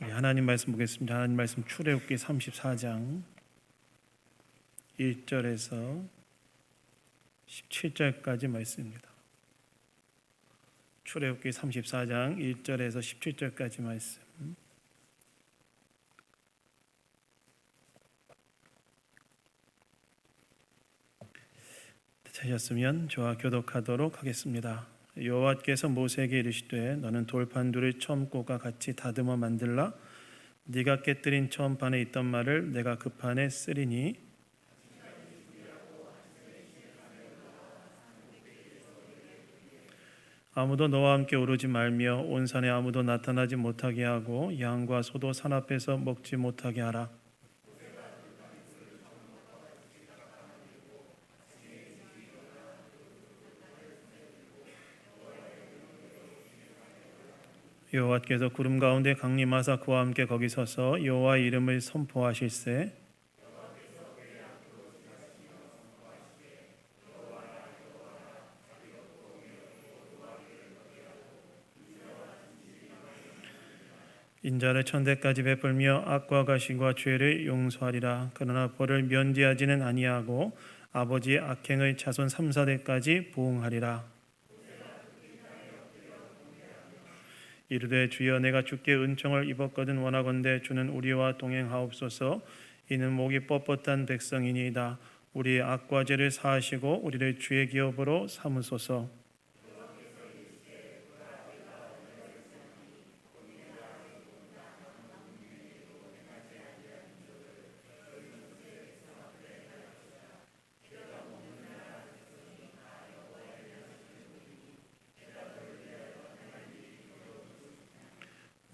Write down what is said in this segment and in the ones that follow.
우리 하나님 말씀 보겠습니다. 하나님 말씀 출애굽기 34장 1절에서 17절까지 말씀입니다. 출애굽기 34장 1절에서 17절까지 말씀. 찾았으면 저와 교독하도록 하겠습니다. 여호와께서 모세에게 이르시되 너는 돌판두를 처음과 같이 다듬어 만들라. 네가 깨뜨린 처음판에 있던 말을 내가 그 판에 쓰리니 아무도 너와 함께 오르지 말며 온 산에 아무도 나타나지 못하게 하고 양과 소도 산 앞에서 먹지 못하게 하라. 여호와께서 구름 가운데 강림하사 그와 함께 거기 서서 여호와의 이름을 선포하실세. 인자를 천대까지 베풀며 악과 가시과 죄를 용서하리라. 그러나 벌을 면제하지는 아니하고 아버지의 악행을 자손 3,4대까지 보응하리라. 이르되 주여 내가 주께 은총을 입었거든 원하건대 주는 우리와 동행하옵소서. 이는 목이 뻣뻣한 백성이니이다. 우리의 악과 죄를 사하시고 우리를 주의 기업으로 삼으소서.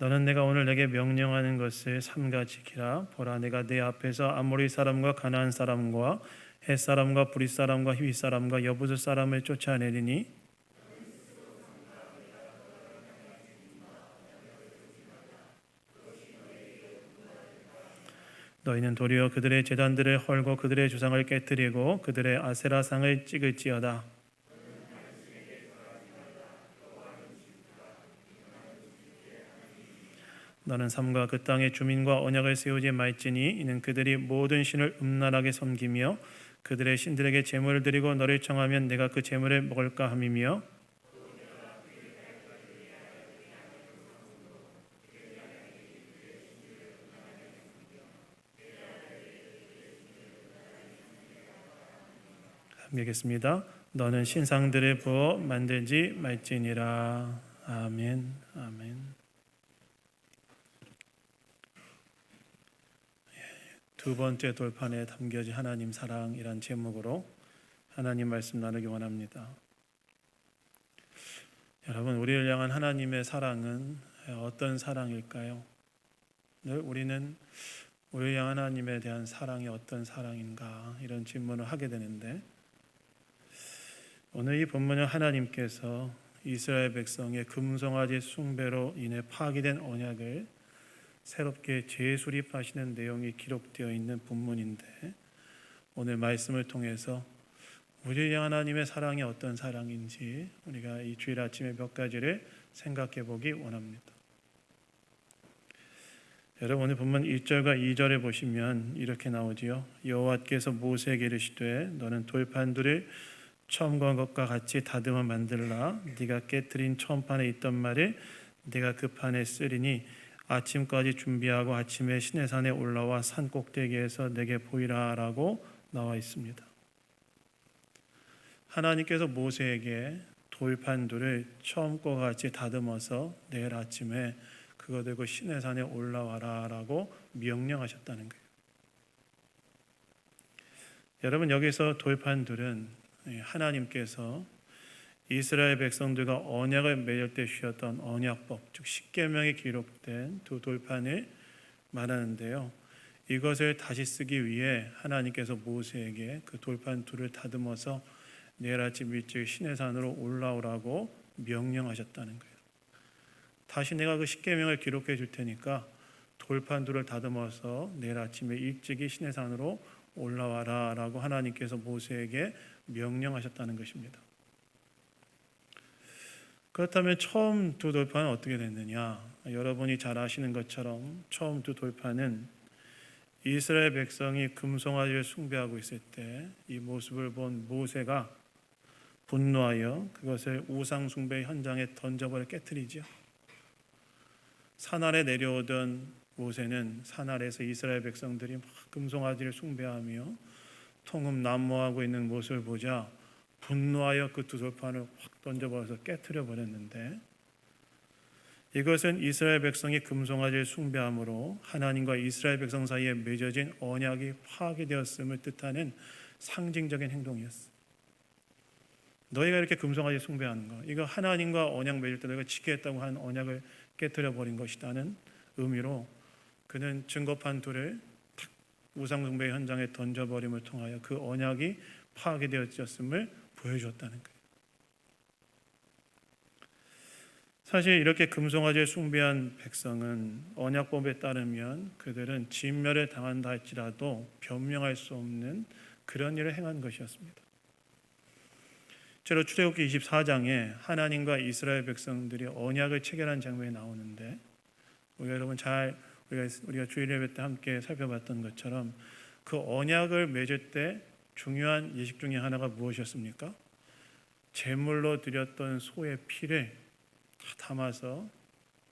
너는 내가 오늘 내게 명령하는 것을 삼가 지키라. 보라 내가 내 앞에서 아모리 사람과 가나안 사람과 헷 사람과 브릿 사람과 히윗 사람과 여부스 사람을 쫓아내리니 너희는 도리어 그들의 제단들을 헐고 그들의 주상을 깨뜨리고 그들의 아세라상을 찍을지어다. 너는 삼가 그 땅의 주민과 언약을 세우지 말지니 이는 그들이 모든 신을 음란하게 섬기며 그들의 신들에게 제물을 드리고 너를 청하면 내가 그 제물을 먹을까 함이며 함께하겠습니다. 너는 신상들을 부어 만들지 말지니라. 아멘. 아멘. 두 번째 돌판에 담겨진 하나님 사랑이란 제목으로 하나님 말씀 나누기 원합니다. 여러분, 우리를 향한 하나님의 사랑은 어떤 사랑일까요? 늘 우리는 우리를 향한 하나님에 대한 사랑이 어떤 사랑인가 이런 질문을 하게 되는데 오늘 이 본문은 하나님께서 이스라엘 백성의 금송아지 숭배로 인해 파기된 언약을 새롭게 재수립하시는 내용이 기록되어 있는 본문인데 오늘 말씀을 통해서 우리를 향한 하나님의 사랑이 어떤 사랑인지 우리가 이 주일 아침에 몇 가지를 생각해 보기 원합니다. 여러분 오늘 본문 1절과 2절에 보시면 이렇게 나오지요. 여호와께서 모세에게 이르시되 너는 돌판두를 처음과 것과 같이 다듬어 만들라. 네가 깨뜨린 처음판에 있던 말을 네가 그 판에 쓰리니 아침까지 준비하고 아침에 시내산에 올라와 산 꼭대기에서 내게 보이라 라고 나와 있습니다. 하나님께서 모세에게 돌판두를 처음과 같이 다듬어서 내일 아침에 그거 들고 시내산에 올라와라 라고 명령하셨다는 거예요. 여러분 여기서 돌판두는 하나님께서 이스라엘 백성들과 언약을 맺을 때 주셨던 언약법, 즉 십계명에 기록된 두 돌판을 말하는데요. 이것을 다시 쓰기 위해 하나님께서 모세에게 그 돌판 둘을 다듬어서 내일 아침 일찍 시내산으로 올라오라고 명령하셨다는 거예요. 다시 내가 그 십계명을 기록해 줄 테니까 돌판 둘을 다듬어서 내일 아침에 일찍이 시내산으로 올라와라 라고 하나님께서 모세에게 명령하셨다는 것입니다. 그렇다면 처음 두 돌판은 어떻게 됐느냐? 여러분이 잘 아시는 것처럼 처음 두 돌판은 이스라엘 백성이 금송아지를 숭배하고 있을 때 이 모습을 본 모세가 분노하여 그것을 우상 숭배 현장에 던져버려 깨뜨리죠. 산 아래 내려오던 모세는 산 아래에서 이스라엘 백성들이 막 금송아지를 숭배하며 통금 난무하고 있는 모습을 보자 분노하여 그 두 돌판을 확 던져버려서 깨뜨려 버렸는데, 이것은 이스라엘 백성이 금송아지를 숭배함으로 하나님과 이스라엘 백성 사이에 맺어진 언약이 파괴되었음을 뜻하는 상징적인 행동이었어. 너희가 이렇게 금송아지 숭배하는 거, 이거 하나님과 언약 맺을 때 너희가 지키겠다고 한 언약을 깨뜨려 버린 것이라는 의미로 그는 증거판 둘을 우상 숭배 현장에 던져버림을 통하여 그 언약이 파괴되었음을 보여주었다는 거예요. 사실 이렇게 금송아지를 숭배한 백성은 언약법에 따르면 그들은 진멸을 당한다 할지라도 변명할 수 없는 그런 일을 행한 것이었습니다. 실제로 출애굽기 24장에 하나님과 이스라엘 백성들이 언약을 체결한 장면이 나오는데, 여러분 우리가 주일 예배 때 함께 살펴봤던 것처럼 그 언약을 맺을 때 중요한 예식 중에 하나가 무엇이었습니까? 제물로 드렸던 소의 피를 담아서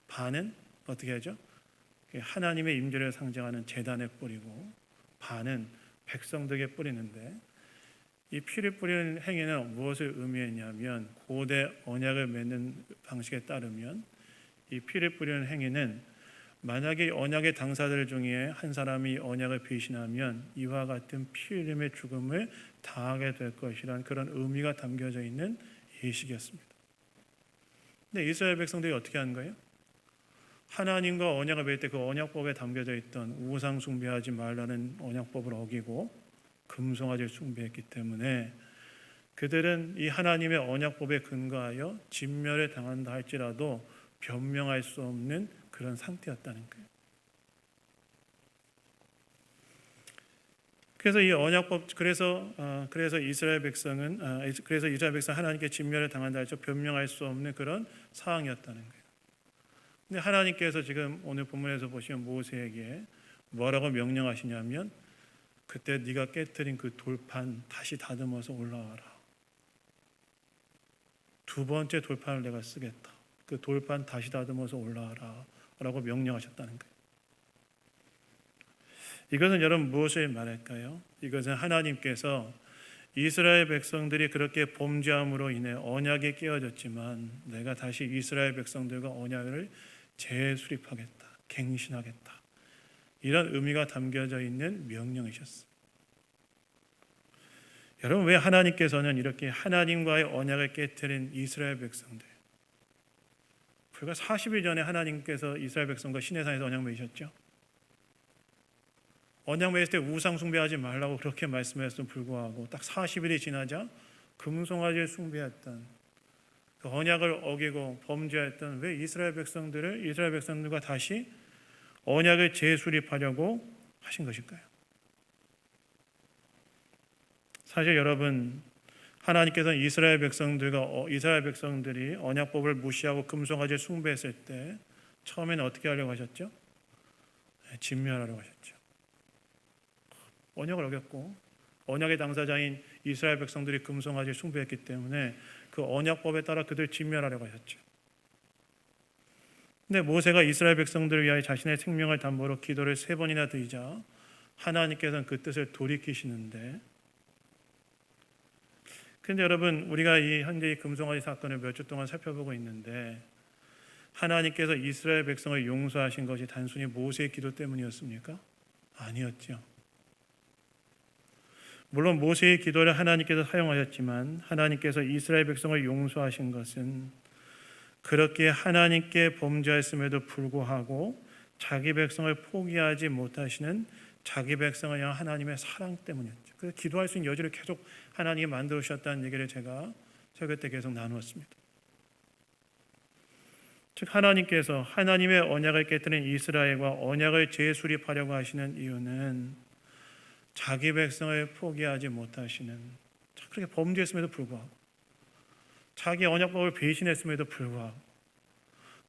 반은 어떻게 하죠? 하나님의 임재를 상징하는 제단에 뿌리고 반은 백성들에게 뿌리는데, 이 피를 뿌리는 행위는 무엇을 의미했냐면, 고대 언약을 맺는 방식에 따르면 이 피를 뿌리는 행위는 만약에 언약의 당사자들 중에 한 사람이 언약을 배신하면 이와 같은 피 흘림의 죽음을 당하게 될 것이라는 그런 의미가 담겨져 있는 예식이었습니다. 근데 이스라엘 백성들이 어떻게 한 거예요? 하나님과 언약을 맺을 때 그 언약법에 담겨져 있던 우상 숭배하지 말라는 언약법을 어기고 금송아지를 숭배했기 때문에 그들은 이 하나님의 언약법에 근거하여 진멸을 당한다 할지라도 변명할 수 없는 그런 상태였다는 거예요. 그래서 이 언약법, 그래서 이스라엘 백성 하나님께 진멸을 당한다 할지라도 변명할 수 없는 그런 상황이었다는 거예요. 근데 하나님께서 지금 오늘 본문에서 보시면 모세에게 뭐라고 명령하시냐면, 그때 네가 깨뜨린 그 돌판 다시 다듬어서 올라와라. 두 번째 돌판을 내가 쓰겠다. 그 돌판 다시 다듬어서 올라와라 라고 명령하셨다는 거예요. 이것은 여러분 무엇을 말할까요? 이것은 하나님께서 이스라엘 백성들이 그렇게 범죄함으로 인해 언약이 깨어졌지만 내가 다시 이스라엘 백성들과 언약을 재수립하겠다, 갱신하겠다, 이런 의미가 담겨져 있는 명령이셨어요. 여러분, 왜 하나님께서는 이렇게 하나님과의 언약을 깨뜨린 이스라엘 백성들, 불과 40일 전에 하나님께서 이스라엘 백성과 시내산에서 언약 맺으셨죠. 언약 맺을 때 우상 숭배하지 말라고 그렇게 말씀했음에도 불구하고 딱 40일이 지나자 금송아지를 숭배했던, 그 언약을 어기고 범죄했던 왜 이스라엘 백성들과 다시 언약을 재수립하려고 하신 것일까요? 사실 여러분, 하나님께서는 이스라엘 백성들이 언약법을 무시하고 금송아지를 숭배했을 때 처음에는 어떻게 하려고 하셨죠? 진멸하려고 하셨죠. 언약을 어겼고 언약의 당사자인 이스라엘 백성들이 금송아지를 숭배했기 때문에 그 언약법에 따라 그들 진멸하려고 하셨죠. 근데 모세가 이스라엘 백성들을 위하여 자신의 생명을 담보로 기도를 3번이나 드리자 하나님께서는 그 뜻을 돌이키시는데, 그런데 여러분, 우리가 현재 이 금송아지 사건을 몇 주 동안 살펴보고 있는데 하나님께서 이스라엘 백성을 용서하신 것이 단순히 모세의 기도 때문이었습니까? 아니었죠. 물론 모세의 기도를 하나님께서 사용하셨지만 하나님께서 이스라엘 백성을 용서하신 것은 그렇게 하나님께 범죄했음에도 불구하고 자기 백성을 포기하지 못하시는 자기 백성을 향한 하나님의 사랑 때문이었죠. 그래서 기도할 수 있는 여지를 계속 하나님이 만들어 주셨다는 얘기를 제가 설교 때 계속 나누었습니다. 즉, 하나님께서 하나님의 언약을 깨뜨린 이스라엘과 언약을 재수립하려고 하시는 이유는 자기 백성을 포기하지 못하시는, 그렇게 범죄했음에도 불구하고 자기 언약법을 배신했음에도 불구하고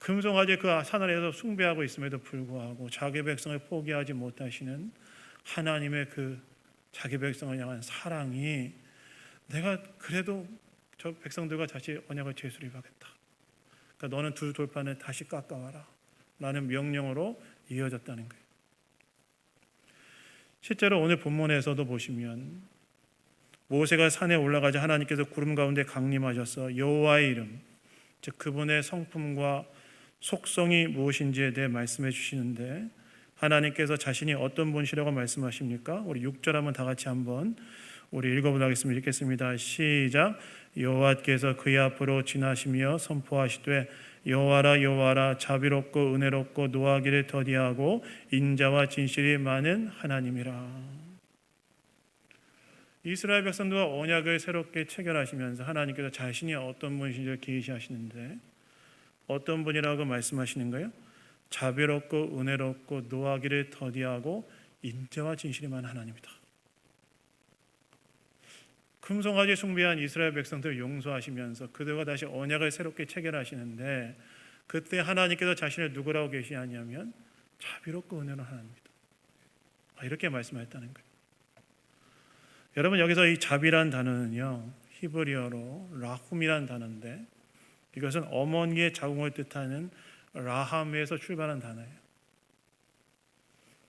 금송아지 그 산을에서 숭배하고 있음에도 불구하고 자기 백성을 포기하지 못하시는 하나님의 그 자기 백성을 향한 사랑이, 내가 그래도 저 백성들과 다시 언약을 재수립하겠다, 그러니까 너는 두 돌판을 다시 깎아와라 라는 명령으로 이어졌다는 거예요. 실제로 오늘 본문에서도 보시면 모세가 산에 올라가자 하나님께서 구름 가운데 강림하셔서 여호와의 이름, 즉 그분의 성품과 속성이 무엇인지에 대해 말씀해 주시는데, 하나님께서 자신이 어떤 분이시라고 말씀하십니까? 우리 6절 한번 다 같이 한번 우리 읽어보도록 하겠습니다. 읽겠습니다. 시작. 여호와께서 그의 앞으로 지나시며 선포하시되 여호와라 여호와라 자비롭고 은혜롭고 노하기를 더디하고 인자와 진실이 많은 하나님이라. 이스라엘 백성들과 언약을 새롭게 체결하시면서 하나님께서 자신이 어떤 분이신지를 계시하시는데, 어떤 분이라고 말씀하시는 거예요? 자비롭고 은혜롭고 노하기를 더디하고 인자와 진실이 많은 하나님이다. 금송아지 숭배한 이스라엘 백성들을 용서하시면서 그들과 다시 언약을 새롭게 체결하시는데, 그때 하나님께서 자신을 누구라고 계시하냐면 자비롭고 은혜로운 하나님이다, 이렇게 말씀하셨다는 거예요. 여러분, 여기서 이 자비란 단어는요, 히브리어로 라훔이란 단어인데, 이것은 어머니의 자궁을 뜻하는 라함에서 출발한 단어예요.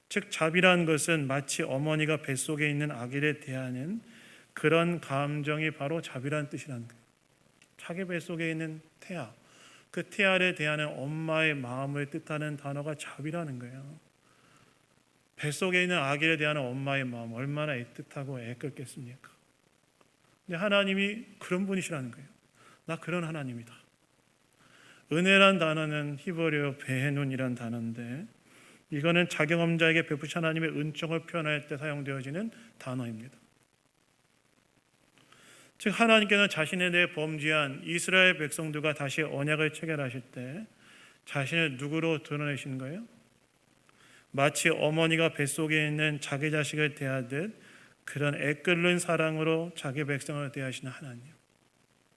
즉 자비란 것은 마치 어머니가 뱃속에 있는 아기를 대하는 그런 감정이 바로 자비란 뜻이라는 거예요. 자기 뱃속에 있는 태아, 그 태아를 대하는 엄마의 마음을 뜻하는 단어가 자비라는 거예요. 뱃속에 있는 아기를 대하는 엄마의 마음, 얼마나 애틋하고 애끓겠습니까? 근데 하나님이 그런 분이시라는 거예요. 나 그런 하나님이다. 은혜란 단어는 히브리어 베헤눈이란 단어인데, 이거는 자경험자에게 베푸신 하나님의 은총을 표현할 때 사용되어지는 단어입니다. 즉 하나님께서는 자신에 대해 범죄한 이스라엘 백성들과 다시 언약을 체결하실 때 자신을 누구로 드러내시는 거예요? 마치 어머니가 뱃속에 있는 자기 자식을 대하듯 그런 애끓는 사랑으로 자기 백성을 대하시는 하나님.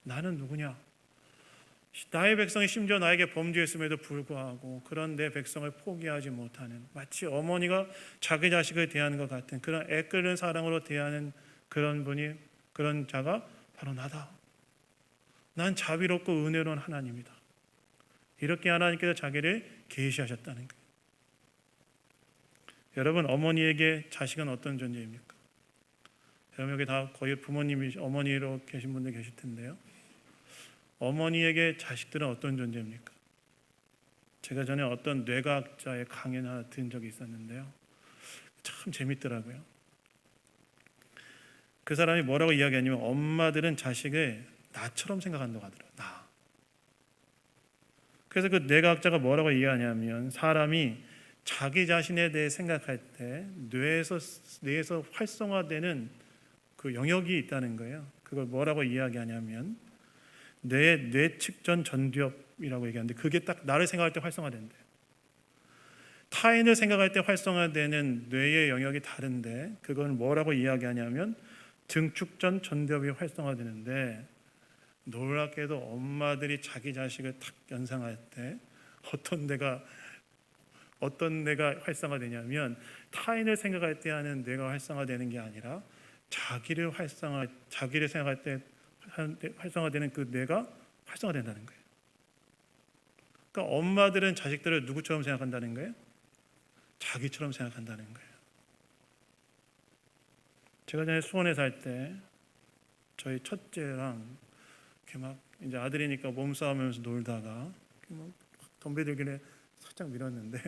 나는 누구냐? 나의 백성이 심지어 나에게 범죄했음에도 불구하고 그런 내 백성을 포기하지 못하는, 마치 어머니가 자기 자식을 대하는 것 같은 그런 애끓는 사랑으로 대하는 그런 분이, 그런 자가 바로 나다. 난 자비롭고 은혜로운 하나님이다. 이렇게 하나님께서 자기를 계시하셨다는 거예요. 여러분, 어머니에게 자식은 어떤 존재입니까? 여러분 여기 다 거의 부모님이 어머니로 계신 분들 계실 텐데요. 어머니에게 자식들은 어떤 존재입니까? 제가 전에 어떤 뇌과학자의 강연 하나 들은 적이 있었는데요. 참 재밌더라고요. 그 사람이 뭐라고 이야기하냐면 엄마들은 자식을 나처럼 생각한다고 하더라고요. 나. 그래서 그 뇌과학자가 뭐라고 이야기하냐면 사람이 자기 자신에 대해 생각할 때 뇌에서 활성화되는 그 영역이 있다는 거예요. 그걸 뭐라고 이야기하냐면 뇌의 뇌측전 전두엽이라고 얘기하는데, 그게 딱 나를 생각할 때 활성화된대요. 타인을 생각할 때 활성화되는 뇌의 영역이 다른데, 그건 뭐라고 이야기하냐면 등축전 전두엽이 활성화되는데, 놀랍게도 엄마들이 자기 자식을 탁 연상할 때 어떤 뇌가 활성화되냐면 타인을 생각할 때 하는 뇌가 활성화되는 게 아니라 자기를 생각할 때 활성화되는 그 뇌가 활성화된다는 거예요. 그러니까 엄마들은 자식들을 누구처럼 생각한다는 거예요? 자기처럼 생각한다는 거예요. 제가 전에 수원에 살 때 저희 첫째랑 이렇게 막 이제 아들이니까 몸싸움하면서 놀다가 막 덤벼들길래 살짝 밀었는데,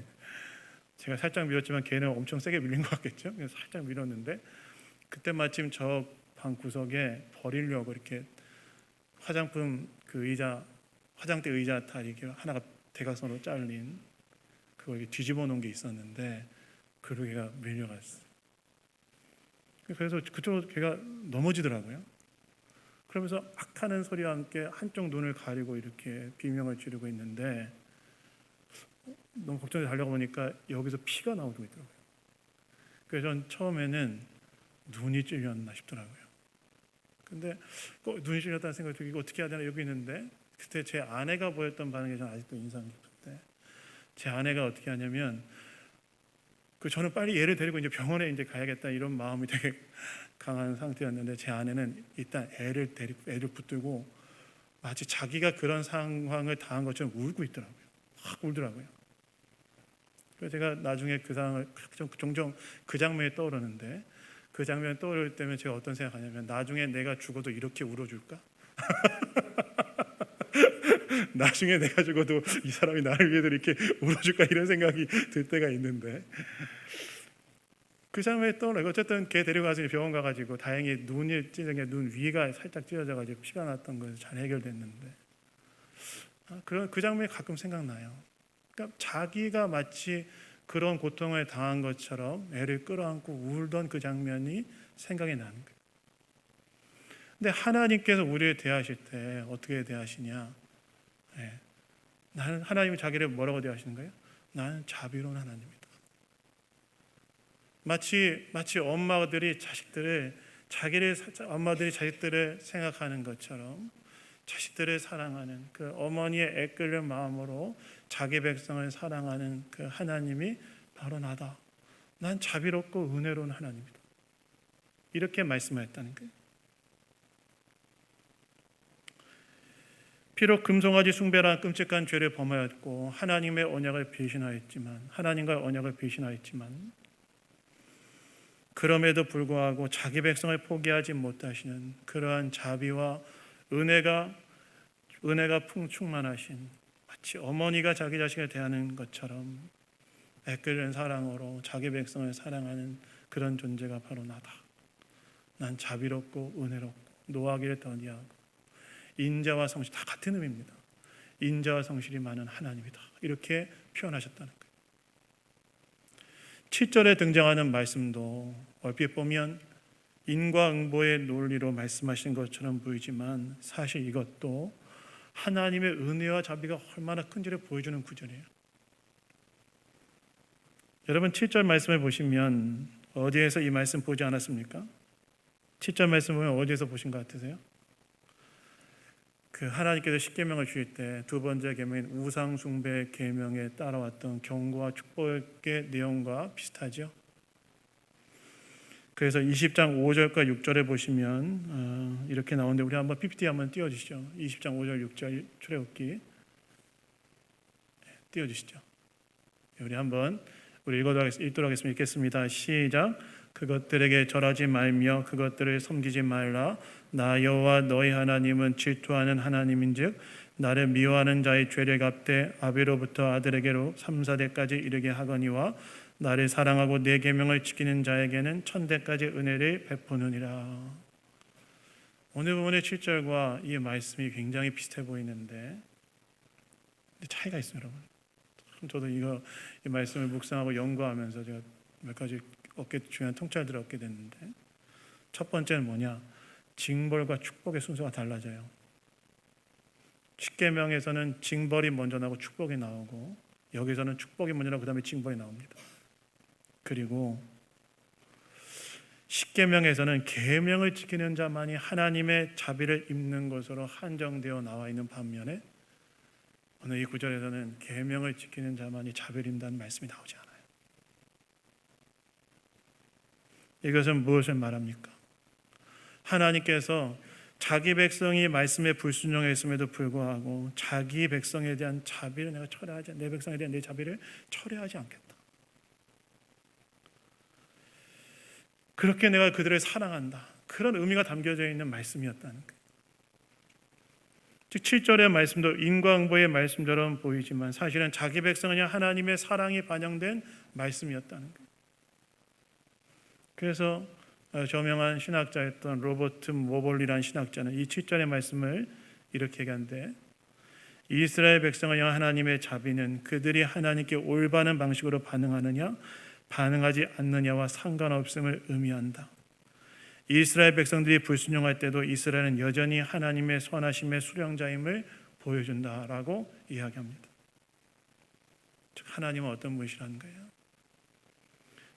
제가 살짝 밀었지만 걔는 엄청 세게 밀린 것 같겠죠. 그래서 살짝 밀었는데 그때 마침 저 방 구석에 버리려고 이렇게 화장품 그 의자, 화장대 의자 다리 이렇게 하나가 대각선으로 잘린 그걸 뒤집어 놓은 게 있었는데 그로 걔가 밀려갔어요. 그래서 그쪽으로 걔가 넘어지더라고요. 그러면서 악하는 소리와 함께 한쪽 눈을 가리고 이렇게 비명을 지르고 있는데, 너무 걱정돼서 달려가 보니까 여기서 피가 나오고 있더라고요. 그래서 전 처음에는 눈이 찔렸나 싶더라고요. 근데 눈이 찔렸다는 생각이 들고 이거 어떻게 해야 되나 여기 있는데, 그때 제 아내가 보였던 반응이 저는 아직도 인상 깊어요. 때 제 아내가 어떻게 하냐면 저는 빨리 얘를 데리고 이제 병원에 이제 가야겠다 이런 마음이 되게 강한 상태였는데 제 아내는 일단 애를 붙들고 마치 자기가 그런 상황을 당한 것처럼 울고 있더라고요. 확 울더라고요. 그래서 제가 나중에 그 상황을 종종 그 장면이 떠오르는데 그 장면이 떠오를 때면 제가 어떤 생각하냐면 나중에 내가 죽어도 이렇게 울어줄까? 나중에 내가 죽어도 이 사람이 나를 위해서 이렇게 울어줄까 이런 생각이 들 때가 있는데 그 장면이 떠올라요. 어쨌든 걔 데리고 가서 병원 가가지고 다행히 눈이 찢어진 게 눈 위가 살짝 찢어져가지고 피가 났던 거에서 잘 해결됐는데 그런 그 장면이 가끔 생각나요. 그러니까 자기가 마치 그런 고통을 당한 것처럼 애를 끌어안고 울던 그 장면이 생각이 나는 거예요. 근데 하나님께서 우리를 대하실 때 어떻게 대하시냐? 나는 하나님이 자기를 뭐라고 대하시는 거예요? 나는 자비로운 하나님이다. 마치 엄마들이 자식들을 생각하는 것처럼 자식들을 사랑하는 그 어머니의 애끓는 마음으로 자기 백성을 사랑하는 그 하나님이 바로 나다. 난 자비롭고 은혜로운 하나님이다. 이렇게 말씀하셨다는 거예요. 비록 금송아지 숭배란 끔찍한 죄를 범하였고 하나님과의 언약을 배신하였지만 그럼에도 불구하고 자기 백성을 포기하지 못하시는 그러한 자비와 은혜가 충만하신 마치 어머니가 자기 자식을 대하는 것처럼 애끓는 사랑으로 자기 백성을 사랑하는 그런 존재가 바로 나다. 난 자비롭고 은혜롭고 노하기를 더디하고 인자와 성실 다 같은 의미입니다. 인자와 성실이 많은 하나님이다. 이렇게 표현하셨다는 거예요. 7절에 등장하는 말씀도 얼핏 보면 인과응보의 논리로 말씀하신 것처럼 보이지만 사실 이것도 하나님의 은혜와 자비가 얼마나 큰지를 보여주는 구절이에요. 여러분 7절 말씀을 보시면 어디에서 이 말씀 보지 않았습니까? 7절 말씀 보면 어디에서 보신 것 같으세요? 그 하나님께서 십계명을 주실 때 두 번째 계명인 우상 숭배 계명에 따라왔던 경고와 축복의 내용과 비슷하죠. 그래서 20장 5절과 6절에 보시면 이렇게 나오는데 우리 한번 PPT 한번 띄워주시죠. 20장 5절 6절 출애굽기 띄워주시죠. 우리 한번 읽도록 하겠습니다. 읽겠습니다. 시작. 그것들에게 절하지 말며 그것들을 섬기지 말라. 나 여호와 너희 하나님은 질투하는 하나님인즉 나를 미워하는 자의 죄를 갚되 아비로부터 아들에게로 3, 4대까지 이르게 하거니와 나를 사랑하고 내 계명을 지키는 자에게는 1000대까지 은혜를 베푸느니라. 오늘 부분의 7절과 이 말씀이 굉장히 비슷해 보이는데 차이가 있어요, 여러분. 저도 이 말씀을 묵상하고 연구하면서 제가 몇 가지 중요한 통찰들을 얻게 됐는데 첫 번째는 뭐냐? 징벌과 축복의 순서가 달라져요. 십계명에서는 징벌이 먼저 나오고 축복이 나오고 여기서는 축복이 먼저 나오고 그 다음에 징벌이 나옵니다. 그리고 십계명에서는 계명을 지키는 자만이 하나님의 자비를 입는 것으로 한정되어 나와 있는 반면에 오늘 이 구절에서는 계명을 지키는 자만이 자비를 입는다는 말씀이 나오지 않아요. 이것은 무엇을 말합니까? 하나님께서 자기 백성이 말씀에 불순종했음에도 불구하고 자기 백성에 대한 자비를 내 백성에 대한 내 자비를 철회하지 않겠다. 그렇게 내가 그들을 사랑한다. 그런 의미가 담겨져 있는 말씀이었다는 거예요. 즉 7절의 말씀도 인과응보의 말씀처럼 보이지만 사실은 자기 백성은 하나님의 사랑이 반영된 말씀이었다는 거예요. 그래서 저명한 신학자였던 로버트 모볼리라는 신학자는 이 7절의 말씀을 이렇게 얘기하는데 이스라엘 백성을 향한 하나님의 자비는 그들이 하나님께 올바른 방식으로 반응하느냐 반응하지 않느냐와 상관없음을 의미한다. 이스라엘 백성들이 불순종할 때도 이스라엘은 여전히 하나님의 선하심의 수령자임을 보여준다라고 이야기합니다. 즉 하나님은 어떤 분이시라는 거예요?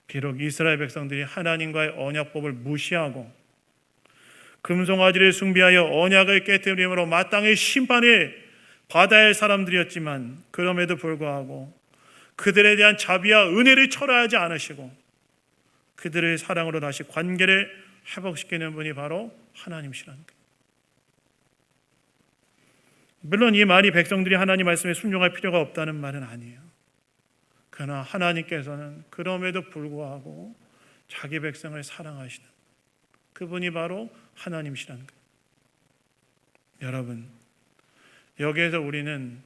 비록 이스라엘 백성들이 하나님과의 언약법을 무시하고 금송아지를 숭배하여 언약을 깨뜨림으로 마땅히 심판이 받아야 할 사람들이었지만 그럼에도 불구하고 그들에 대한 자비와 은혜를 철회하지 않으시고 그들의 사랑으로 다시 관계를 회복시키는 분이 바로 하나님이시라는 거예요. 물론 이 말이 백성들이 하나님 말씀에 순종할 필요가 없다는 말은 아니에요. 그러나 하나님께서는 그럼에도 불구하고 자기 백성을 사랑하시는 그분이 바로 하나님이시라는 거예요. 여러분, 여기에서 우리는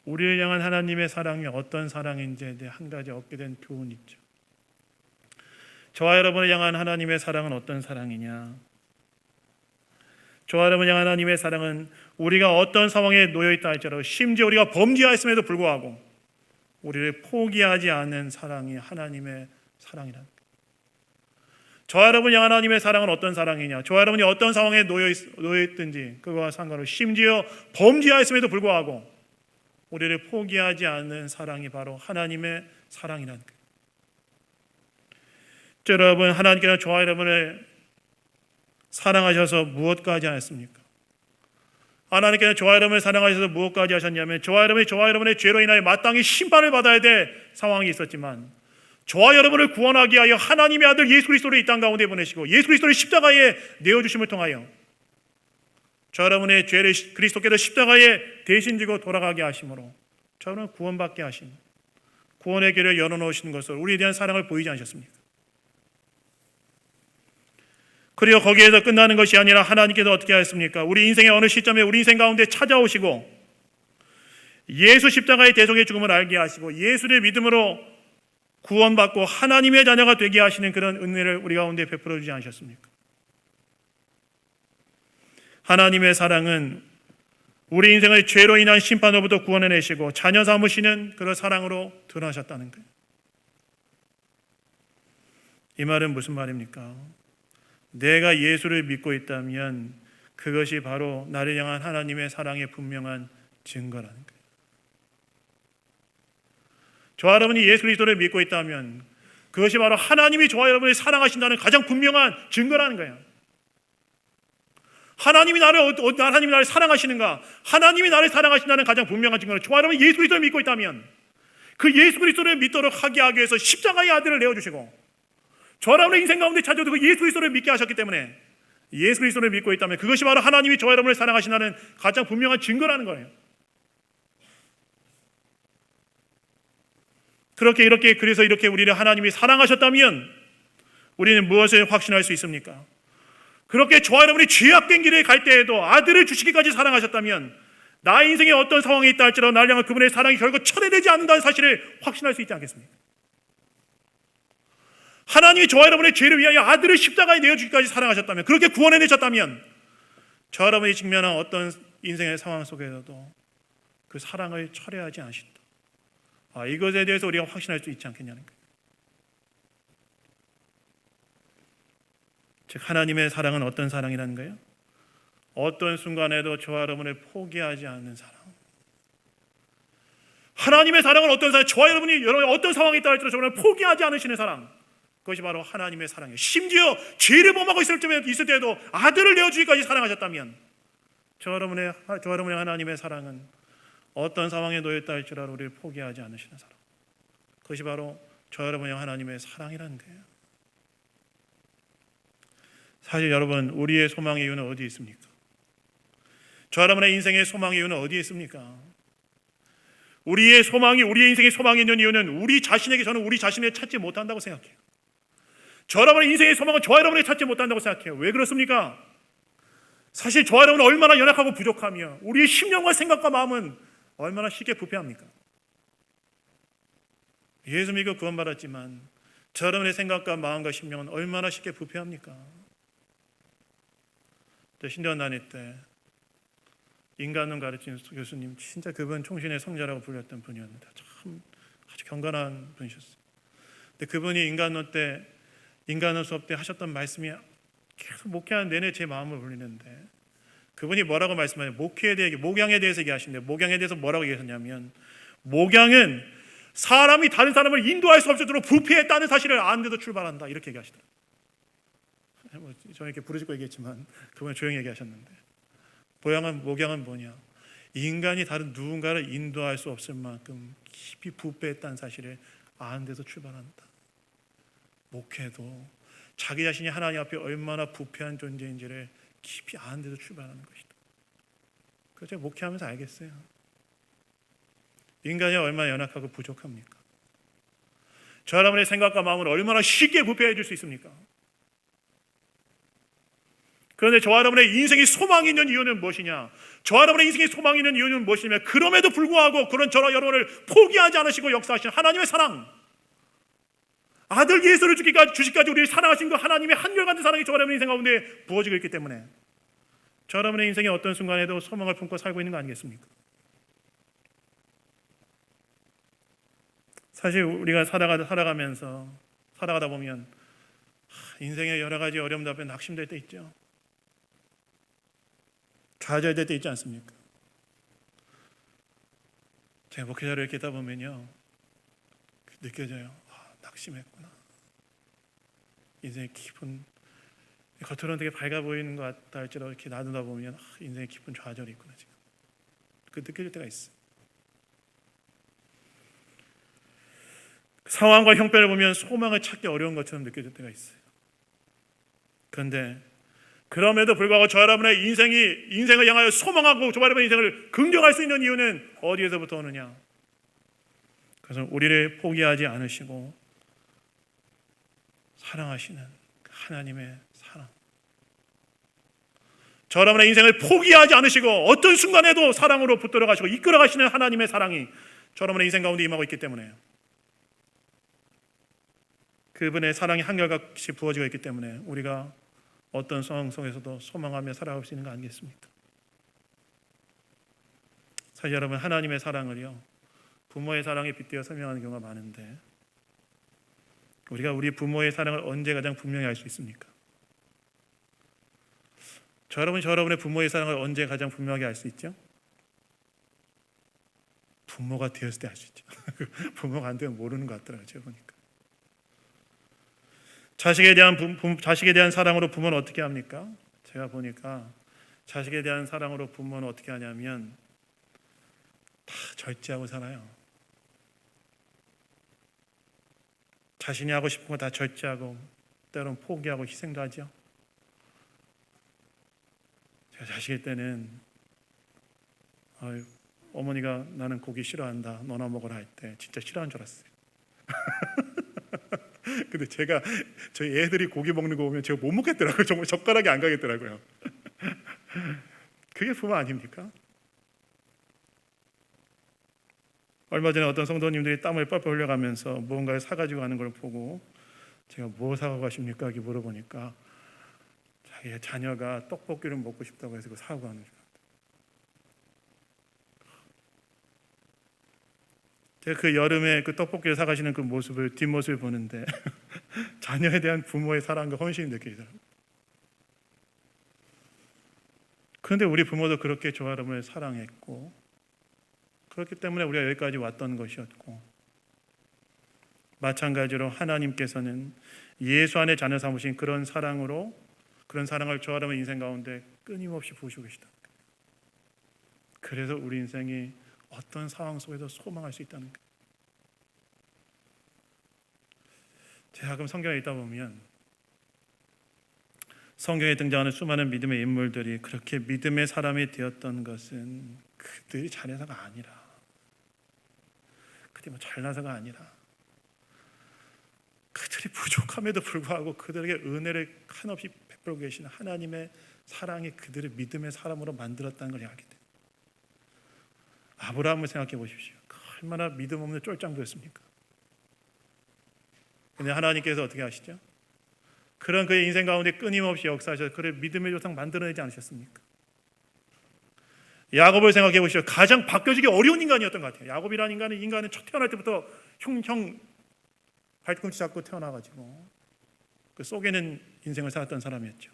우리를 향한 하나님의 사랑이 어떤 사랑인지에 대해 한 가지 얻게 된 교훈이 있죠. 저와 여러분을 향한 하나님의 사랑은 어떤 사랑이냐? 저와 여러분을 향한 하나님의 사랑은 우리가 어떤 상황에 놓여있다 할지라도 심지어 우리가 범죄하였음에도 불구하고 우리를 포기하지 않는 사랑이 하나님의 사랑이라는 거예요. 저와 여러분을 향한 하나님의 사랑은 어떤 사랑이냐? 저와 여러분이 어떤 상황에 놓여있든지 그거와 상관없이 심지어 범죄하였음에도 불구하고 우리를 포기하지 않는 사랑이 바로 하나님의 사랑이라는 거예요. 여러분, 하나님께서 저와 여러분을 사랑하셔서 무엇까지 하셨습니까? 하나님께서 저와 여러분을 사랑하셔서 무엇까지 하셨냐면 저와 여러분의 죄로 인하여 마땅히 심판을 받아야 될 상황이 있었지만 저와 여러분을 구원하기 위하여 하나님의 아들 예수 그리스도를 이 땅 가운데 보내시고 예수 그리스도를 십자가에 내어주심을 통하여 저 여러분의 죄를 그리스도께서 십자가에 대신 지고 돌아가게 하심으로 저는 구원받게 하신 구원의 길을 열어놓으시는 것을 우리에 대한 사랑을 보이지 않으셨습니까? 그리고 거기에서 끝나는 것이 아니라 하나님께서 어떻게 하셨습니까? 우리 인생의 어느 시점에 우리 인생 가운데 찾아오시고 예수 십자가의 대속의 죽음을 알게 하시고 예수를 믿음으로 구원받고 하나님의 자녀가 되게 하시는 그런 은혜를 우리 가운데 베풀어 주지 않으셨습니까? 하나님의 사랑은 우리 인생의 죄로 인한 심판으로부터 구원해내시고 자녀 삼으시는 그런 사랑으로 드러나셨다는 거예요. 이 말은 무슨 말입니까? 내가 예수를 믿고 있다면 그것이 바로 나를 향한 하나님의 사랑의 분명한 증거라는 거예요. 저와 여러분이 예수 그리스도를 믿고 있다면 그것이 바로 하나님이 저와 여러분을 사랑하신다는 가장 분명한 증거라는 거예요. 하나님이 나를 사랑하시는가? 하나님이 나를 사랑하신다는 가장 분명한 증거는 저와 여러분이 예수 그리스도를 믿고 있다면 그 예수 그리스도를 믿도록 하게 하기 위해서 십자가의 아들을 내어주시고 저와 여러분의 인생 가운데 찾아오도 그 예수 그리스도를 믿게 하셨기 때문에 예수 그리스도를 믿고 있다면 그것이 바로 하나님이 저와 여러분을 사랑하신다는 가장 분명한 증거라는 거예요. 그래서 이렇게 우리를 하나님이 사랑하셨다면 우리는 무엇을 확신할 수 있습니까? 그렇게 저와 여러분이 죄악된 길을 갈 때에도 아들을 주시기까지 사랑하셨다면 나의 인생에 어떤 상황이 있다 할지라도 나를 향한 그분의 사랑이 결국 철회되지 않는다는 사실을 확신할 수 있지 않겠습니까? 하나님이 저와 여러분의 죄를 위하여 아들을 십자가에 내어주기까지 사랑하셨다면 그렇게 구원해내셨다면 저와 여러분이 직면한 어떤 인생의 상황 속에서도 그 사랑을 철회하지 않으신다. 이것에 대해서 우리가 확신할 수 있지 않겠냐는 거예요. 즉 하나님의 사랑은 어떤 사랑이라는 거예요? 어떤 순간에도 저와 여러분을 포기하지 않는 사랑. 하나님의 사랑은 어떤 사랑? 저와 여러분이 어떤 상황이 있다 할지라도 저를 포기하지 않으시는 사랑. 그것이 바로 하나님의 사랑이에요. 심지어 죄를 범하고 있을 때에도 아들을 내어주기까지 사랑하셨다면 저와 여러분의 하나님의 사랑은 어떤 상황에 놓였다 할지라도 우리를 포기하지 않으시는 사랑. 그것이 바로 저와 여러분의 하나님의 사랑이라는 거예요. 사실 여러분, 우리의 소망의 이유는 어디에 있습니까? 저와 여러분의 인생의 소망의 이유는 어디에 있습니까? 우리의 인생의 소망이 있는 이유는 저는 우리 자신을 찾지 못한다고 생각해요. 저와 여러분의 인생의 소망은 저와 여러분을 찾지 못한다고 생각해요. 왜 그렇습니까? 사실 저와 여러분은 얼마나 연약하고 부족하며 우리의 심령과 생각과 마음은 얼마나 쉽게 부패합니까? 예수 믿고 구원받았지만 저와 여러분의 생각과 마음과 심령은 얼마나 쉽게 부패합니까? 신대원 다닐 때 인간론 가르치는 교수님, 진짜 그분 총신의 성자라고 불렸던 분이었는데 참 아주 경건한 분이셨어요. 근데 그분이 인간론 수업 때 하셨던 말씀이 계속 목회하는 내내 제 마음을 울리는데 그분이 뭐라고 말씀하냐면 목양에 대해서 얘기하시는데 목양에 대해서 뭐라고 얘기하셨냐면 목양은 사람이 다른 사람을 인도할 수 없을 정도로 부패했다는 사실을 아는데도 출발한다 이렇게 얘기하시더라고요. 저는 이렇게 부르짖고 얘기했지만 그분은 조용히 얘기하셨는데 목양은 뭐냐? 인간이 다른 누군가를 인도할 수 없을 만큼 깊이 부패했다는 사실을 아는 데서 출발한다. 목회도 자기 자신이 하나님 앞에 얼마나 부패한 존재인지를 깊이 아는 데서 출발하는 것이다. 그래서 제가 목회하면서 알겠어요. 인간이 얼마나 연약하고 부족합니까? 저 여러분의 생각과 마음을 얼마나 쉽게 부패해 줄 수 있습니까? 그런데 저와 여러분의 인생이 소망이 있는 이유는 무엇이냐? 저와 여러분의 인생이 소망이 있는 이유는 무엇이냐면 그럼에도 불구하고 그런 저와 여러분을 포기하지 않으시고 역사하시는 하나님의 사랑, 아들 예수를 주시기까지 우리를 사랑하신 그 하나님의 한결같은 사랑이 저와 여러분의 인생 가운데 부어지고 있기 때문에 저와 여러분의 인생의 어떤 순간에도 소망을 품고 살고 있는 거 아니겠습니까? 사실 우리가 살아가다 보면 인생의 여러 가지 어려움 앞에 낙심될 때 있죠. 좌절될 때 있지 않습니까? 제가 목회자를 이렇게 하다 보면요, 느껴져요. 낙심했구나. 인생의 깊은, 겉으로는 되게 밝아 보이는 것 같다 할지라도 이렇게 놔두다 보면 인생의 깊은 좌절이 있구나 지금. 그 느껴질 때가 있어요. 상황과 형편을 보면 소망을 찾기 어려운 것처럼 느껴질 때가 있어요. 그런데 그럼에도 불구하고 저 여러분의 인생을 향하여 소망하고 저 여러분의 인생을 긍정할 수 있는 이유는 어디에서부터 오느냐? 그래서 우리를 포기하지 않으시고 사랑하시는 하나님의 사랑. 저 여러분의 인생을 포기하지 않으시고 어떤 순간에도 사랑으로 붙들어 가시고 이끌어 가시는 하나님의 사랑이 저 여러분의 인생 가운데 임하고 있기 때문에, 그분의 사랑이 한결같이 부어지고 있기 때문에 우리가 어떤 상황 속에서도 소망하며 살아갈 수 있는 거 아니겠습니까? 사실 여러분, 하나님의 사랑을요, 부모의 사랑에 빗대어 설명하는 경우가 많은데 우리가 우리 부모의 사랑을 언제 가장 분명히 알 수 있습니까? 저 여러분의 부모의 사랑을 언제 가장 분명하게 알 수 있죠? 부모가 되었을 때 알 수 있죠. 부모가 안 되면 모르는 것 같더라고요, 제가 보니까. 자식에 대한 사랑으로 부모는 어떻게 합니까? 제가 보니까 자식에 대한 사랑으로 부모는 어떻게 하냐면 다 절제하고 살아요. 자신이 하고 싶은 거 다 절제하고 때로는 포기하고 희생도 하죠. 제가 자식일 때는 어머니가 나는 고기 싫어한다, 너나 먹어라 할 때 진짜 싫어하는 줄 알았어요. 근데 저희 애들이 고기 먹는 거 보면 제가 못 먹겠더라고요. 정말 젓가락이 안 가겠더라고요. 그게 부모 아닙니까? 얼마 전에 어떤 성도님들이 땀을 뻘뻘 흘려가면서 무언가를 사가지고 가는 걸 보고 제가 뭐 사고 가십니까? 이렇게 물어보니까 자기 자녀가 떡볶이를 먹고 싶다고 해서 그거 사고 가는 줄 알았어요. 제가 그 여름에 그 떡볶이를 사가시는 그 뒷모습을 보는데 자녀에 대한 부모의 사랑과 헌신이 느껴지더라고요. 그런데 우리 부모도 그렇게 저와 여러분을 사랑했고 그렇기 때문에 우리가 여기까지 왔던 것이었고, 마찬가지로 하나님께서는 예수 안에 자녀 삼으신 그런 사랑을 저와 여러분 인생 가운데 끊임없이 부으시고 계시다. 그래서 우리 인생이 어떤 상황 속에서 소망할 수 있다는 거예요. 제가 가끔 성경에 있다 보면 성경에 등장하는 수많은 믿음의 인물들이 그렇게 믿음의 사람이 되었던 것은 그들이 잘해서가 아니라, 그들이 잘나서가 아니라, 그들이 부족함에도 불구하고 그들에게 은혜를 한없이 베풀고 계시는 하나님의 사랑이 그들을 믿음의 사람으로 만들었다는 걸 알게 돼요. 아브라함을 생각해 보십시오. 얼마나 믿음 없는 쫄짱부였습니까? 근데 하나님께서 어떻게 하시죠? 그런 그의 인생 가운데 끊임없이 역사하셔서 그를 믿음의 조상 만들어내지 않으셨습니까? 야곱을 생각해 보시죠. 가장 바뀌어지기 어려운 인간이었던 것 같아요. 야곱이라는 인간은 첫 태어날 때부터 형 발꿈치 잡고 태어나가지고 그 속에는 인생을 살았던 사람이었죠.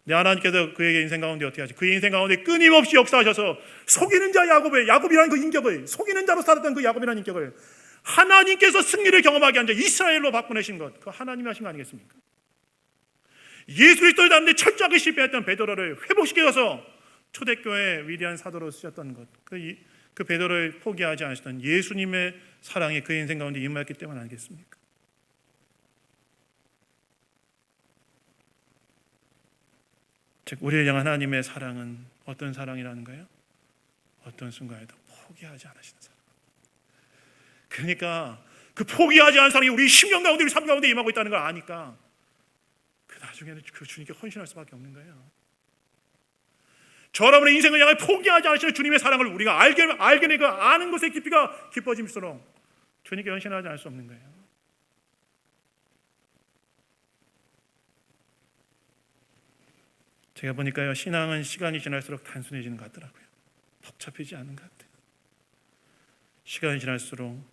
근데 하나님께서 그에게 인생 가운데 어떻게 하시죠? 그의 인생 가운데 끊임없이 역사하셔서 속이는 자 야곱이라는 그 인격을, 속이는 자로 살았던 그 야곱이라는 인격을 하나님께서 승리를 경험하게 한 자 이스라엘로 바꾸내신 것, 그 하나님이 하신 거 아니겠습니까? 예수 그리스도를 닮는 철저하게 실패했던 베드로를 회복시켜서 초대교회 위대한 사도로 쓰셨던 것, 그 베드로를 포기하지 않으셨던 예수님의 사랑이 그 인생 가운데 임하였기 때문 아니겠습니까? 즉 우리를 향한 하나님의 사랑은 어떤 사랑이라는 거예요? 어떤 순간에도 포기하지 않으시는 사랑. 그러니까 그 포기하지 않은 사랑이 우리 심령 가운데, 우리 삶 가운데 임하고 있다는 걸 아니까 그 나중에는 그 주님께 헌신할 수밖에 없는 거예요. 저 여러분의 인생을 향해 포기하지 않으시는 주님의 사랑을 우리가 알게 그 아는 것의 깊이가 깊어짐일수록 주님께 헌신하지 않을 수 없는 거예요. 제가 보니까요, 신앙은 시간이 지날수록 단순해지는 것 같더라고요. 복잡해지지 않는 것 같아요. 시간이 지날수록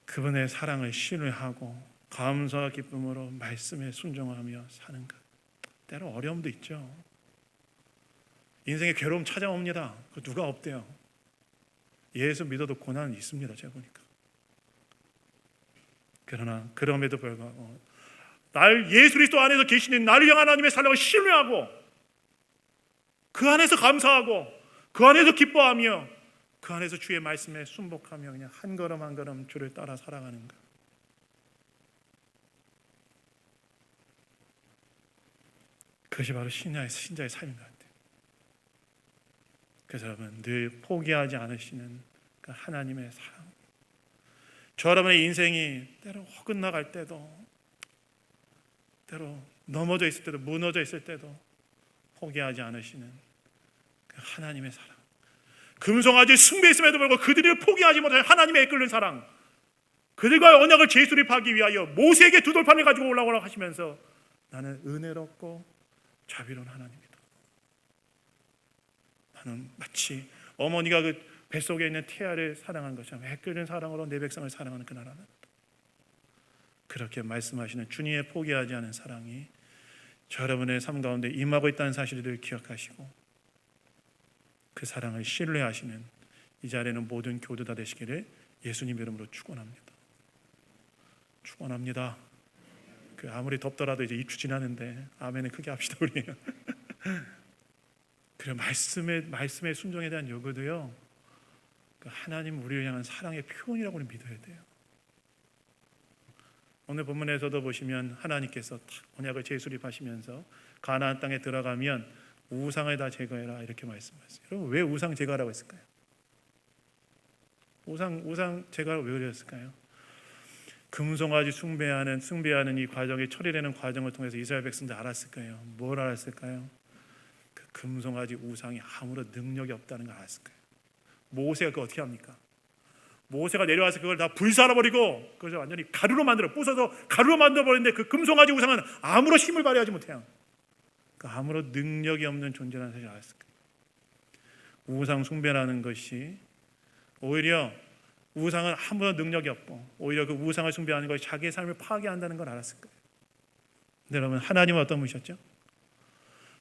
그분의 사랑을 신뢰하고 감사와 기쁨으로 말씀에 순종하며 사는 것. 때로 어려움도 있죠. 인생에 괴로움 찾아옵니다. 그 누가 없대요. 예수 믿어도 고난은 있습니다. 제가 보니까. 그러나 그럼에도 불구하고 예수 그리스도 안에서 계시는 나를 향한 하나님의 사랑을 신뢰하고 그 안에서 감사하고 그 안에서 기뻐하며 그 안에서 주의 말씀에 순복하며 그냥 한 걸음 한 걸음 주를 따라 살아가는 것. 그것이 바로 신자의 삶인 것 같아요. 그래서 여러분, 늘 포기하지 않으시는 그 하나님의 사랑. 저 여러분의 인생이 때로 어긋나갈 때도, 때로 넘어져 있을 때도, 무너져 있을 때도 포기하지 않으시는 그 하나님의 사랑. 금송아지 숭배했음에도 불구하고 그들을 포기하지 못하는 하나님의 이끌는 사랑. 그들과의 언약을 재수립하기 위하여 모세에게 두 돌판을 가지고 올라오라고 하시면서 나는 은혜롭고 자비로운 하나님이다. 나는 마치 어머니가 그 뱃속에 있는 태아를 사랑한 것처럼 애끓는 사랑으로 내 백성을 사랑하는 그 나라는, 그렇게 말씀하시는 주님의 포기하지 않은 사랑이 저 여러분의 삶 가운데 임하고 있다는 사실을 기억하시고 그 사랑을 신뢰하시는 이 자리에는 모든 교도다 되시기를 예수님 이름으로 축원합니다. 축원합니다. 그 아무리 덥더라도 이제 입추 지나는데 아멘은 크게 합시다 우리. 그래 말씀의 순종에 대한 요구도요. 그 하나님 우리를 향한 사랑의 표현이라고 믿어야 돼요. 오늘 본문에서도 보시면 하나님께서 언약을 재수립하시면서 가나안 땅에 들어가면 우상을 다 제거해라 이렇게 말씀하셨어요. 여러분 왜 우상 제거하라고 했을까요? 우상 제거를 왜 그랬을까요? 금송아지 숭배하는 이 과정이 처리되는 과정을 통해서 이스라엘 백성들 알았을 거예요. 뭘 알았을까요? 그 금송아지 우상이 아무런 능력이 없다는 걸 알았을 거예요. 모세가 그거 어떻게 합니까? 모세가 내려와서 그걸 다 불살아버리고 그걸 완전히 가루로 부숴서 가루로 만들어버리는데 그 금송아지 우상은 아무런 힘을 발휘하지 못해요. 아무런 능력이 없는 존재라는 사실을 알았을 거예요. 우상 숭배라는 것이 오히려 우상은 아무런 능력이 없고 오히려 그 우상을 숭배하는 것이 자기의 삶을 파괴한다는 걸 알았을 거예요. 근데 여러분 하나님은 어떤 분이셨죠?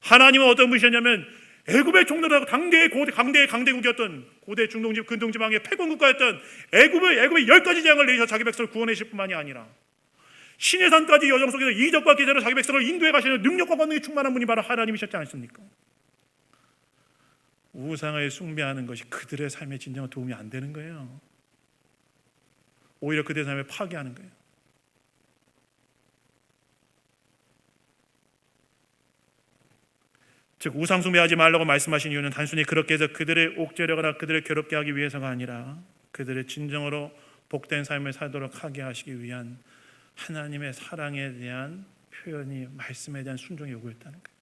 하나님은 어떤 분이셨냐면 애굽의 종로라고 강대국이었던 고대 중동집 근동지방의 패권국가였던 애굽의 10가지 재앙을 내리셔 자기 백성을 구원하실 뿐만이 아니라 신의 산까지 여정 속에서 이적과 기사로 자기 백성을 인도해 가시는 능력과 권능이 충만한 분이 바로 하나님이셨지 않습니까? 우상을 숭배하는 것이 그들의 삶에 진정한 도움이 안 되는 거예요. 오히려 그들의 삶을 파괴하는 거예요. 즉 우상 숭배하지 말라고 말씀하신 이유는 단순히 그렇게 해서 그들을 옥죄려거나 그들을 괴롭게 하기 위해서가 아니라 그들의 진정으로 복된 삶을 살도록 하게 하시기 위한 하나님의 사랑에 대한 표현이 말씀에 대한 순종의 요구였다는 거예요.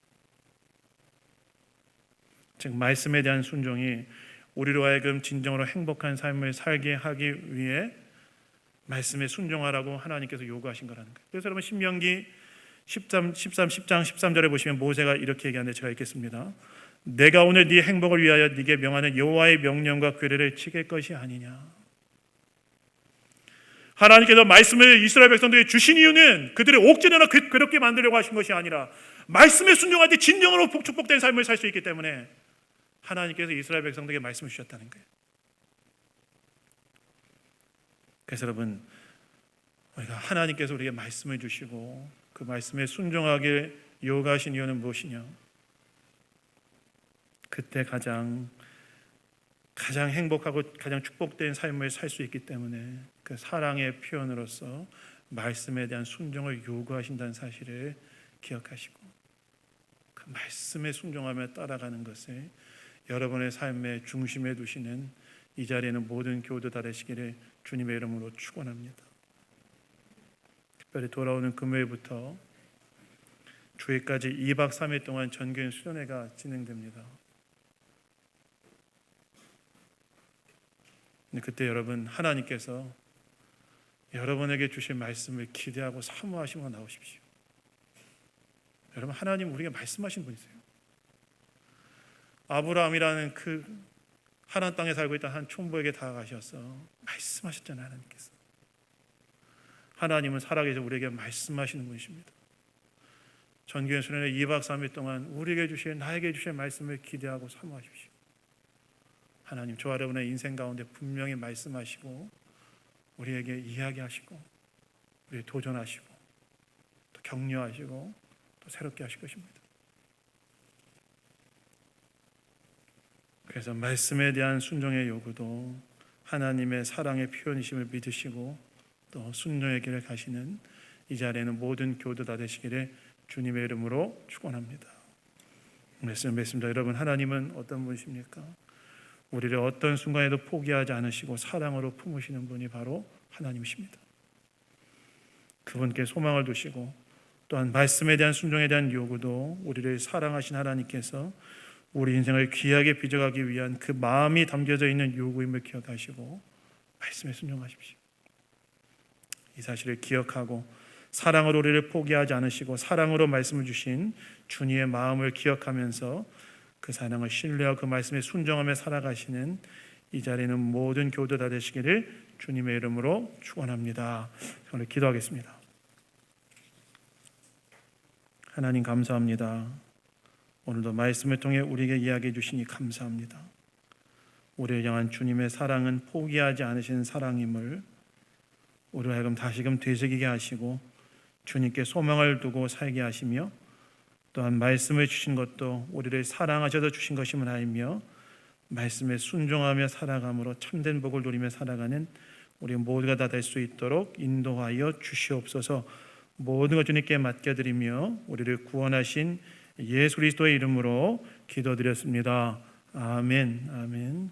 즉 말씀에 대한 순종이 우리로 하여금 진정으로 행복한 삶을 살게 하기 위해 말씀에 순종하라고 하나님께서 요구하신 거라는 거예요. 그래서 여러분 신명기 10장 13절에 보시면 모세가 이렇게 얘기하는데 제가 읽겠습니다. 내가 오늘 네 행복을 위하여 네게 명하는 여호와의 명령과 규례를 지킬 것이 아니냐. 하나님께서 말씀을 이스라엘 백성들에게 주신 이유는 그들을 옥죄거나 괴롭게 만들려고 하신 것이 아니라 말씀에 순종할 때 진정으로 축복된 삶을 살 수 있기 때문에 하나님께서 이스라엘 백성들에게 말씀을 주셨다는 거예요. 그래서 여러분 우리가 하나님께서 우리에게 말씀을 주시고 그 말씀에 순종하게 요구하신 이유는 무엇이냐? 그때 가장 행복하고 가장 축복된 삶을 살 수 있기 때문에 그 사랑의 표현으로서 말씀에 대한 순종을 요구하신다는 사실을 기억하시고 그 말씀에 순종하며 따라가는 것을 여러분의 삶의 중심에 두시는 이 자리에는 모든 교우들 다 되시기를 주님의 이름으로 축원합니다. 특별히 돌아오는 금요일부터 주일까지 2박 3일 동안 전교인 수련회가 진행됩니다. 그때 여러분 하나님께서 여러분에게 주실 말씀을 기대하고 사모하시며 나오십시오. 여러분 하나님 우리에게 말씀하신 분이세요. 아브라함이라는 그 하나님 땅에 살고 있던 한 촌부에게 다가가셔서 말씀하셨잖아요. 하나님께서 하나님은 살아계셔 우리에게 말씀하시는 분이십니다. 전교회 수련회 2박 3일 동안 우리에게 주실 나에게 주실 말씀을 기대하고 사모하십시오. 하나님 저와 여러분의 인생 가운데 분명히 말씀하시고 우리에게 이야기하시고 우리 도전하시고 또 격려하시고 또 새롭게 하실 것입니다. 그래서 말씀에 대한 순종의 요구도 하나님의 사랑의 표현이심을 믿으시고 또 순종의 길을 가시는 이 자리에는 모든 교우들 다 되시기를 주님의 이름으로 축원합니다. 말씀 맺습니다. 여러분 하나님은 어떤 분이십니까? 우리를 어떤 순간에도 포기하지 않으시고 사랑으로 품으시는 분이 바로 하나님이십니다. 그분께 소망을 두시고 또한 말씀에 대한 순종에 대한 요구도 우리를 사랑하신 하나님께서 우리 인생을 귀하게 빚어가기 위한 그 마음이 담겨져 있는 요구임을 기억하시고 말씀에 순종하십시오. 이 사실을 기억하고 사랑으로 우리를 포기하지 않으시고 사랑으로 말씀을 주신 주님의 마음을 기억하면서 그 사랑을 신뢰하고 그 말씀에 순종하며 살아가시는 이 자리에는 모든 교우들 다 되시기를 주님의 이름으로 축원합니다. 오늘 기도하겠습니다. 하나님 감사합니다. 오늘도 말씀을 통해 우리에게 이야기해 주시니 감사합니다. 우리를 향한 주님의 사랑은 포기하지 않으신 사랑임을 우리로 하여금 다시금 되새기게 하시고 주님께 소망을 두고 살게 하시며 또한 말씀을 주신 것도 우리를 사랑하셔서 주신 것임을 알며 말씀에 순종하며 살아감으로 참된 복을 누리며 살아가는 우리 모두가 다 될 수 있도록 인도하여 주시옵소서. 모든 것 주님께 맡겨드리며 우리를 구원하신 예수 그리스도의 이름으로 기도드렸습니다. 아멘. 아멘.